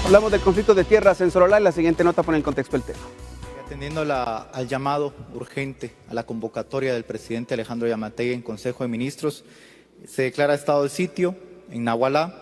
Hablamos del conflicto de tierras en Sololá y la siguiente nota pone en contexto el tema. Atendiendo al llamado urgente a la convocatoria del presidente Alejandro Yamatei en Consejo de Ministros, se declara estado de sitio en Nahualá,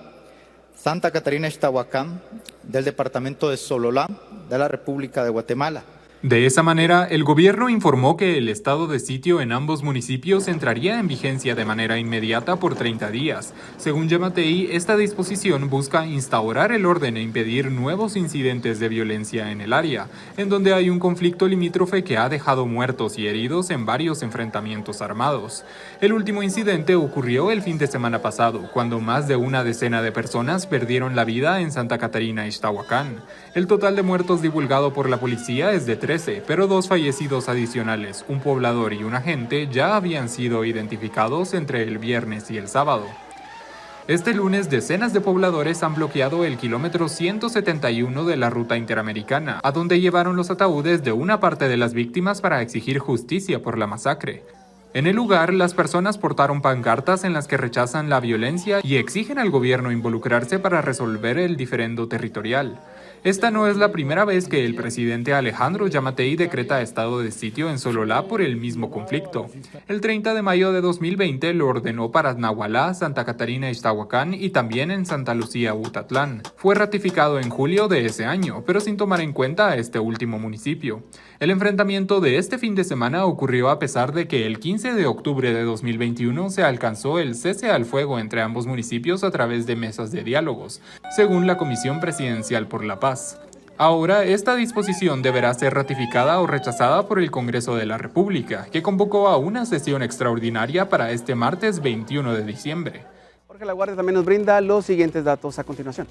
Santa Catarina Ixtahuacán, del departamento de Sololá, de la República de Guatemala. De esa manera, el gobierno informó que el estado de sitio en ambos municipios entraría en vigencia de manera inmediata por 30 días. Según Yamatei, esta disposición busca instaurar el orden e impedir nuevos incidentes de violencia en el área, en donde hay un conflicto limítrofe que ha dejado muertos y heridos en varios enfrentamientos armados. El último incidente ocurrió el fin de semana pasado, cuando más de una decena de personas perdieron la vida en Santa Catarina Ixtahuacán. El total de muertos divulgado por la policía es de 13, pero 2 fallecidos adicionales, un poblador y un agente, ya habían sido identificados entre el viernes y el sábado. Este lunes, decenas de pobladores han bloqueado el kilómetro 171 de la ruta interamericana, a donde llevaron los ataúdes de una parte de las víctimas para exigir justicia por la masacre. En el lugar, las personas portaron pancartas en las que rechazan la violencia y exigen al gobierno involucrarse para resolver el diferendo territorial. Esta no es la primera vez que el presidente Alejandro Yamatei decreta estado de sitio en Sololá por el mismo conflicto. El 30 de mayo de 2020 lo ordenó para Nahualá, Santa Catarina Ixtahuacán y también en Santa Lucía Utatlán. Fue ratificado en julio de ese año, pero sin tomar en cuenta a este último municipio. El enfrentamiento de este fin de semana ocurrió a pesar de que el 15 de octubre de 2021 se alcanzó el cese al fuego entre ambos municipios a través de mesas de diálogos, según la Comisión Presidencial por la Paz. Ahora, esta disposición deberá ser ratificada o rechazada por el Congreso de la República, que convocó a una sesión extraordinaria para este martes 21 de diciembre. Jorge Laguardia también nos brinda los siguientes datos a continuación.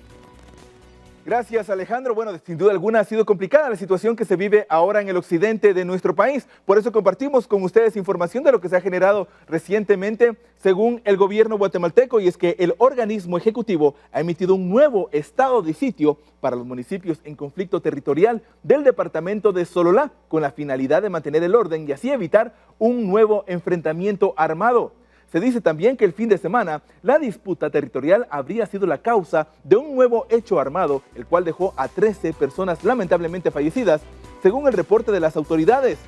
Gracias, Alejandro. Bueno, sin duda alguna ha sido complicada la situación que se vive ahora en el occidente de nuestro país. Por eso compartimos con ustedes información de lo que se ha generado recientemente según el gobierno guatemalteco, y es que el organismo ejecutivo ha emitido un nuevo estado de sitio para los municipios en conflicto territorial del departamento de Sololá, con la finalidad de mantener el orden y así evitar un nuevo enfrentamiento armado. Se dice también que el fin de semana la disputa territorial habría sido la causa de un nuevo hecho armado, el cual dejó a 13 personas lamentablemente fallecidas, según el reporte de las autoridades.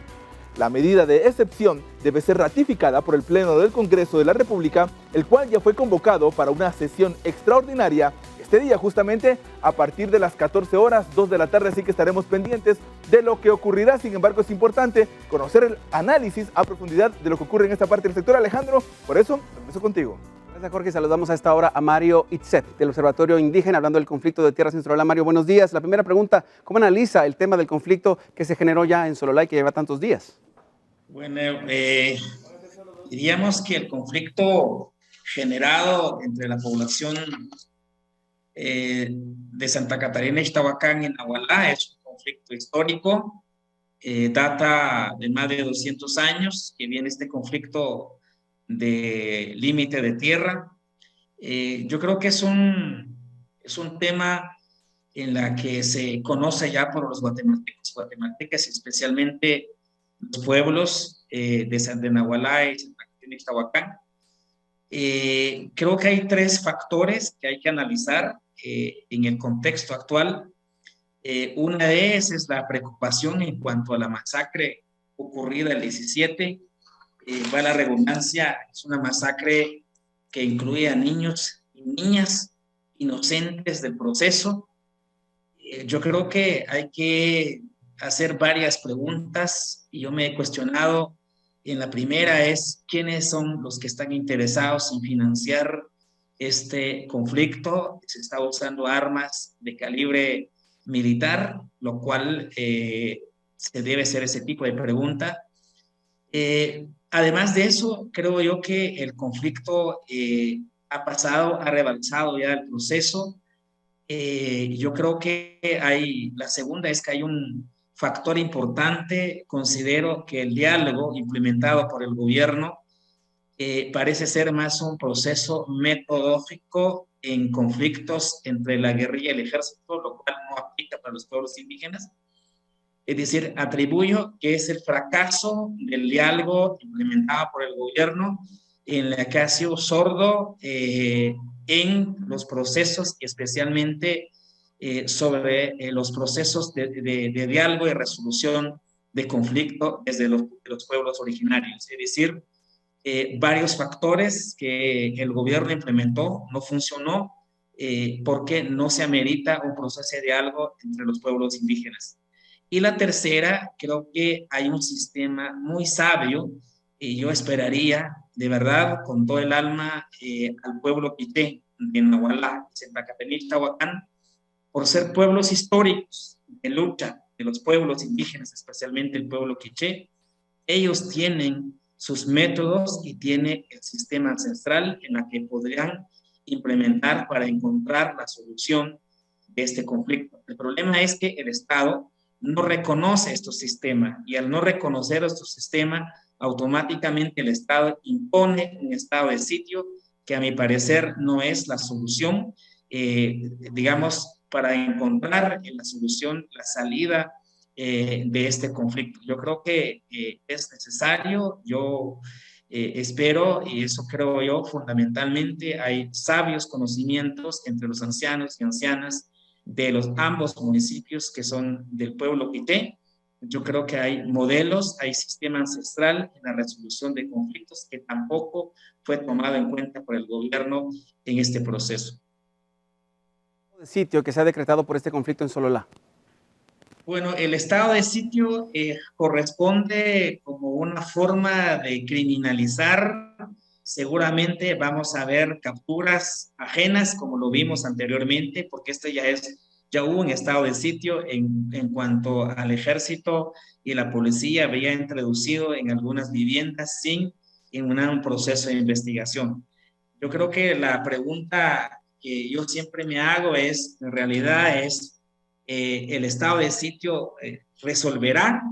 La medida de excepción debe ser ratificada por el Pleno del Congreso de la República, el cual ya fue convocado para una sesión extraordinaria este día, justamente a partir de las 14 horas, 2 de la tarde, así que estaremos pendientes de lo que ocurrirá. Sin embargo, es importante conocer el análisis a profundidad de lo que ocurre en esta parte del sector. Alejandro, por eso, empiezo contigo. Gracias, Jorge. Saludamos a esta hora a Mario Itzet, del Observatorio Indígena, hablando del conflicto de tierras en Sololá. Mario, buenos días. La primera pregunta, ¿cómo analiza el tema del conflicto que se generó ya en Sololá y que lleva tantos días? Bueno, diríamos que el conflicto generado entre la población de Santa Catarina y Ixtahuacán en Nahualá es un conflicto histórico, data de más de 200 años que viene este conflicto de límite de tierra. Yo creo que es un tema en la que se conoce ya por los guatemaltecos y guatemaltecas, especialmente los pueblos de Nahualá y Santa Catarina y Ixtahuacán. Creo que hay 3 factores que hay que analizar en el contexto actual. Una de ellas es la preocupación en cuanto a la masacre ocurrida el 17. Va la redundancia, es una masacre que incluye a niños y niñas inocentes del proceso. Yo creo que hay que hacer varias preguntas y yo me he cuestionado. En la primera es, ¿quiénes son los que están interesados en financiar este conflicto? Se está usando armas de calibre militar, lo cual se debe hacer ese tipo de pregunta. Además de eso, creo yo que el conflicto ha rebalsado ya el proceso. Yo creo que la segunda es que hay un factor importante. Considero que el diálogo implementado por el gobierno parece ser más un proceso metodológico en conflictos entre la guerrilla y el ejército, lo cual no aplica para los pueblos indígenas. Es decir, atribuyo que es el fracaso del diálogo implementado por el gobierno en la que ha sido sordo en los procesos, especialmente sobre los procesos de diálogo y resolución de conflicto desde los pueblos originarios. Es decir, varios factores que el gobierno implementó no funcionó porque no se amerita un proceso de diálogo entre los pueblos indígenas. Y la tercera, creo que hay un sistema muy sabio y yo esperaría, de verdad, con todo el alma, al pueblo quiché de Nahualá, Sentacatenil, Tahuacán, por ser pueblos históricos de lucha de los pueblos indígenas, especialmente el pueblo quiché. Ellos tienen sus métodos y tiene el sistema ancestral en la que podrían implementar para encontrar la solución de este conflicto. El problema es que el Estado no reconoce estos sistemas y al no reconocer estos sistemas, automáticamente el Estado impone un estado de sitio que a mi parecer no es la solución, digamos, para encontrar la solución, la salida de este conflicto. Yo creo que es necesario, yo espero, y eso creo yo fundamentalmente, hay sabios conocimientos entre los ancianos y ancianas de los ambos municipios que son del pueblo quiché. Yo creo que hay modelos, hay sistema ancestral en la resolución de conflictos que tampoco fue tomado en cuenta por el gobierno en este proceso. ¿El sitio que se ha decretado por este conflicto en Sololá? Bueno, el estado de sitio corresponde como una forma de criminalizar. Seguramente vamos a ver capturas ajenas, como lo vimos anteriormente, porque ya hubo un estado de sitio en cuanto al ejército y la policía había introducido en algunas viviendas sin un proceso de investigación. Yo creo que la pregunta que yo siempre me hago es, en realidad es, el estado de sitio resolverá.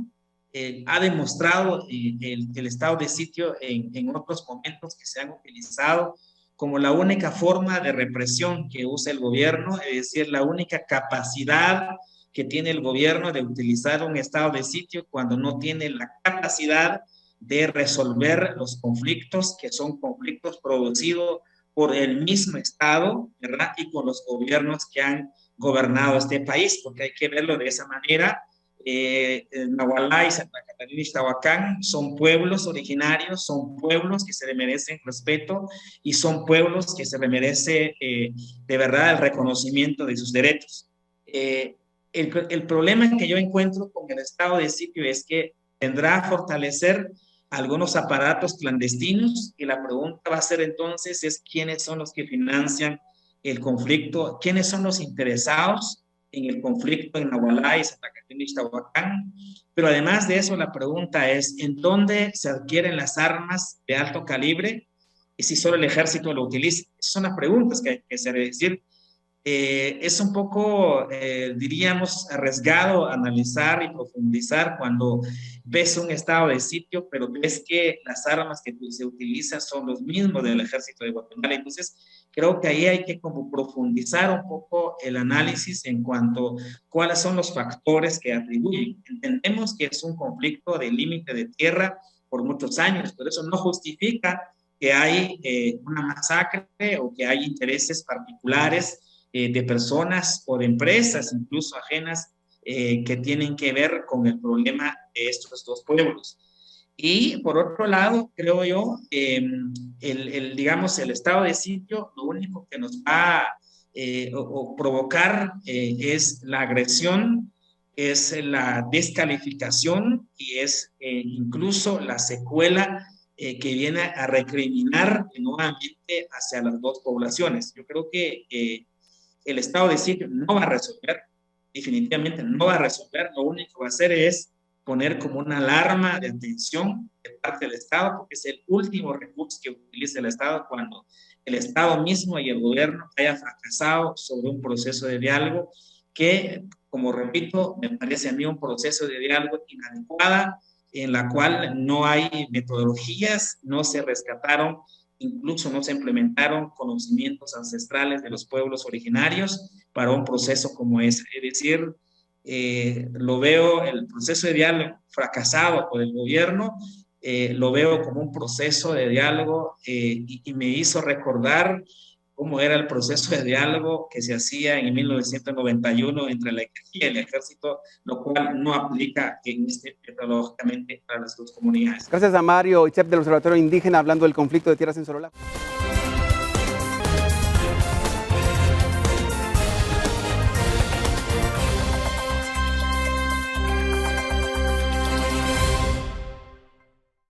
Ha demostrado el estado de sitio en otros momentos que se han utilizado como la única forma de represión que usa el gobierno, es decir, la única capacidad que tiene el gobierno de utilizar un estado de sitio cuando no tiene la capacidad de resolver los conflictos, que son conflictos producidos por el mismo Estado, ¿verdad? Y con los gobiernos que han gobernado este país, porque hay que verlo de esa manera. Nahualá y Santa Catarina y Tahuacán son pueblos originarios, son pueblos que se le merecen respeto y son pueblos que se le merece de verdad el reconocimiento de sus derechos. El problema que yo encuentro con el estado de sitio es que tendrá a fortalecer algunos aparatos clandestinos y la pregunta va a ser entonces es quiénes son los que financian el conflicto, quiénes son los interesados en el conflicto en Nahualá y Santa Catarina y Tahuacán. Pero además de eso, la pregunta es, ¿en dónde se adquieren las armas de alto calibre y si solo el ejército lo utiliza? Esas son las preguntas que hay que hacer. Es decir, es un poco, diríamos, arriesgado analizar y profundizar cuando ves un estado de sitio, pero ves que las armas que se utilizan son los mismos del ejército de Guatemala. Entonces, creo que ahí hay que como profundizar un poco el análisis en cuanto a cuáles son los factores que atribuyen. Entendemos que es un conflicto de límite de tierra por muchos años, pero eso no justifica que hay una masacre o que hay intereses particulares de personas o de empresas, incluso ajenas, que tienen que ver con el problema de estos dos pueblos. Y por otro lado, creo yo, digamos, el estado de sitio, lo único que nos va a provocar es la agresión, es la descalificación y es incluso la secuela que viene a recriminar nuevamente hacia las dos poblaciones. Yo creo que el estado de sitio no va a resolver, definitivamente no va a resolver, lo único que va a hacer es poner como una alarma de atención de parte del Estado, porque es el último recurso que utiliza el Estado cuando el Estado mismo y el gobierno haya fracasado sobre un proceso de diálogo que, como repito, me parece a mí un proceso de diálogo inadecuada, en la cual no hay metodologías, no se rescataron, incluso no se implementaron conocimientos ancestrales de los pueblos originarios para un proceso como ese. Es decir, lo veo, el proceso de diálogo fracasado por el gobierno, lo veo como un proceso de diálogo y me hizo recordar cómo era el proceso de diálogo que se hacía en 1991 entre la Iglesia y el ejército, lo cual no aplica metodológicamente para las dos comunidades. Gracias a Mario Itzep del Observatorio Indígena hablando del conflicto de tierras en Sololá.